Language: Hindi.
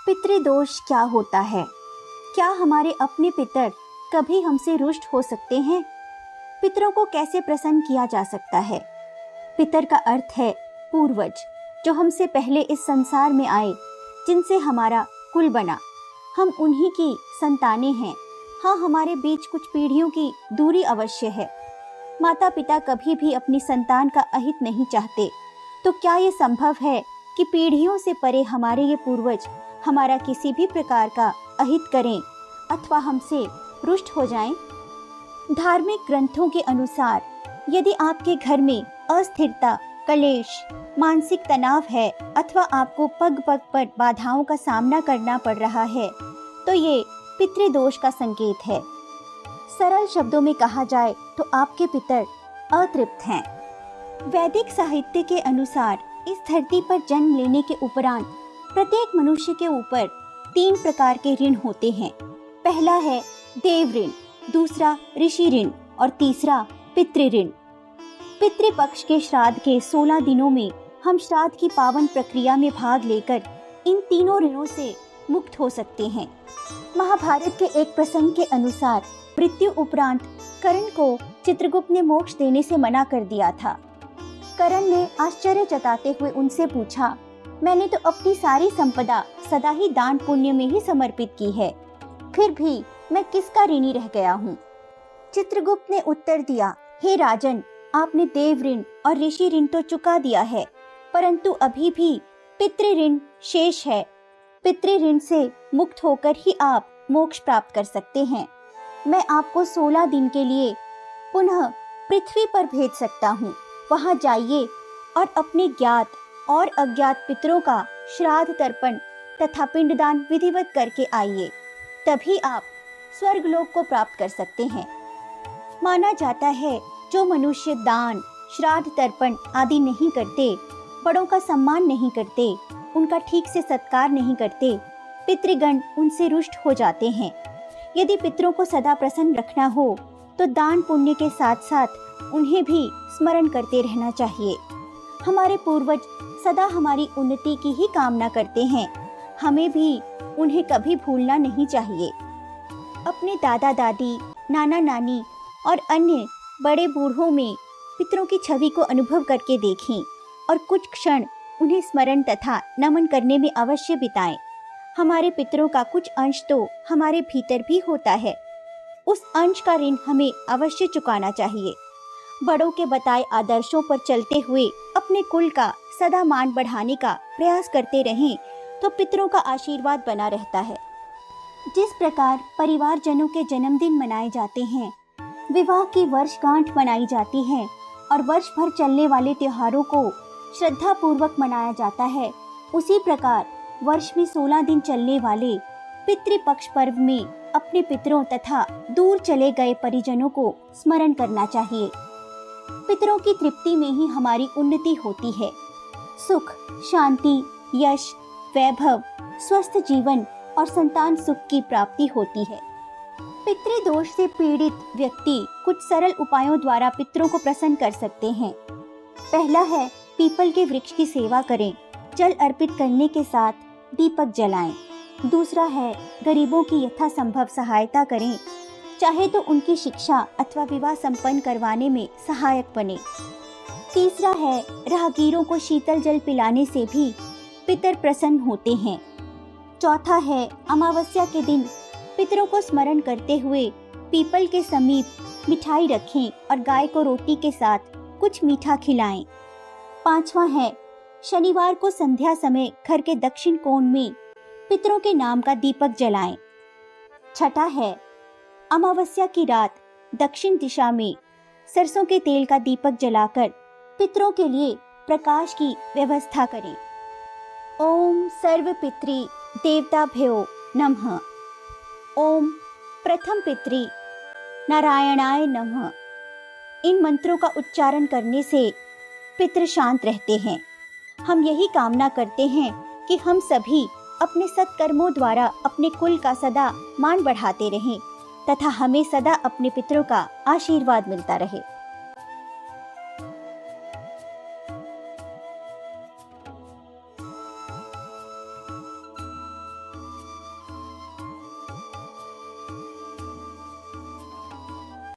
पितृदोष क्या होता है? क्या हमारे अपने पितर कभी हमसे रुष्ट हो सकते हैं? पितरों को कैसे प्रसन्न किया जा सकता है? पितर का अर्थ है पूर्वज, जो हमसे पहले इस संसार में आए, जिनसे हमारा कुल बना। हम उन्हीं की संतानें हैं। हाँ, हमारे बीच कुछ पीढ़ियों की दूरी अवश्य है। माता पिता कभी भी अपनी संतान का अहित नहीं चाहते, तो क्या ये संभव है कि पीढ़ियों से परे हमारे ये पूर्वज हमारा किसी भी प्रकार का अहित करें अथवा हमसे रुष्ट हो जाएं? धार्मिक ग्रंथों के अनुसार यदि आपके घर में अस्थिरता, कलेश, मानसिक तनाव है अथवा आपको पग पग पर बाधाओं का सामना करना पड़ रहा है, तो ये पितृदोष का संकेत है। सरल शब्दों में कहा जाए तो आपके पितर अतृप्त हैं। वैदिक साहित्य के अनुसार इस धरती पर जन्म लेने के उपरांत प्रत्येक मनुष्य के ऊपर 3 प्रकार के ऋण होते हैं। पहला है देव ऋण, दूसरा ऋषि ऋण और तीसरा पितृ ऋण। पितृपक्ष के श्राद्ध के 16 दिनों में हम श्राद्ध की पावन प्रक्रिया में भाग लेकर इन तीनों ऋणों से मुक्त हो सकते हैं। महाभारत के एक प्रसंग के अनुसार मृत्यु उपरांत कर्ण को चित्रगुप्त ने मोक्ष देने से मना कर दिया था। कर्ण ने आश्चर्य जताते हुए उनसे पूछा, मैंने तो अपनी सारी संपदा सदा ही दान पुण्य में ही समर्पित की है, फिर भी मैं किसका ऋणी रह गया हूँ? चित्रगुप्त ने उत्तर दिया, हे राजन, आपने देव ऋण और ऋषि ऋण तो चुका दिया है, परंतु अभी भी पितृ ऋण शेष है। पितृ ऋण से मुक्त होकर ही आप मोक्ष प्राप्त कर सकते हैं। मैं आपको 16 दिन के लिए पुनः पृथ्वी पर भेज सकता हूँ। वहाँ जाइए और अपने ज्ञात और अज्ञात पितरों का श्राद्ध तर्पण तथा पिंडदान विधिवत करके आइए, तभी आप स्वर्गलोक को प्राप्त कर सकते हैं। माना जाता है जो मनुष्य दान, श्राद्ध तर्पण आदि नहीं करते, बड़ों का सम्मान नहीं करते, उनका ठीक से सत्कार नहीं करते, पितृगण उनसे रुष्ट हो जाते हैं। यदि पितरों को सदा प्रसन्न रखना हो तो दान पुण्य के साथ साथ उन्हें भी स्मरण करते रहना चाहिए। हमारे पूर्वज सदा हमारी उन्नति की ही कामना करते हैं, हमें भी उन्हें कभी भूलना नहीं चाहिए। अपने दादा दादी, नाना नानी और अन्य बड़े बूढ़ों में पितरों की छवि को अनुभव करके देखें और कुछ क्षण उन्हें स्मरण तथा नमन करने में अवश्य बिताएं। हमारे पितरों का कुछ अंश तो हमारे भीतर भी होता है, उस अंश का ऋण हमें अवश्य चुकाना चाहिए। बड़ों के बताए आदर्शों पर चलते हुए अपने कुल का सदा मान बढ़ाने का प्रयास करते रहें तो पितरों का आशीर्वाद बना रहता है। जिस प्रकार परिवारजनों के जन्मदिन मनाए जाते हैं, विवाह की वर्षगांठ मनाई जाती है और वर्ष भर चलने वाले त्योहारों को श्रद्धा पूर्वक मनाया जाता है, उसी प्रकार वर्ष में 16 दिन चलने वाले पितृपक्ष पर्व में अपने पितरों तथा दूर चले गए परिजनों को स्मरण करना चाहिए। पितरों की तृप्ति में ही हमारी उन्नति होती है। सुख, शांति, यश, वैभव, स्वस्थ जीवन और संतान सुख की प्राप्ति होती है। पितृदोष से पीड़ित व्यक्ति कुछ सरल उपायों द्वारा पितरों को प्रसन्न कर सकते हैं। पहला है पीपल के वृक्ष की सेवा करें, जल अर्पित करने के साथ दीपक जलाएं। दूसरा है गरीबों की यथासंभव सहायता करें, चाहे तो उनकी शिक्षा अथवा विवाह संपन्न करवाने में सहायक बने। तीसरा है राहगीरों को शीतल जल पिलाने से भी पितर प्रसन्न होते हैं। चौथा है अमावस्या के दिन पितरों को स्मरण करते हुए पीपल के समीप मिठाई रखें और गाय को रोटी के साथ कुछ मीठा खिलाएं। पांचवा है शनिवार को संध्या समय घर के दक्षिण कोण में पितरों के नाम का दीपक जलाएं। छठा है अमावस्या की रात दक्षिण दिशा में सरसों के तेल का दीपक जलाकर पितरों के लिए प्रकाश की व्यवस्था करें। ओम सर्व पितृ देवताभ्यो नमः। ओम प्रथम पितृ नारायणाय नमः। इन मंत्रों का उच्चारण करने से पितृ शांत रहते हैं। हम यही कामना करते हैं कि हम सभी अपने सत्कर्मों द्वारा अपने कुल का सदा मान बढ़ाते रहें तथा हमें सदा अपने पितरों का आशीर्वाद मिलता रहे।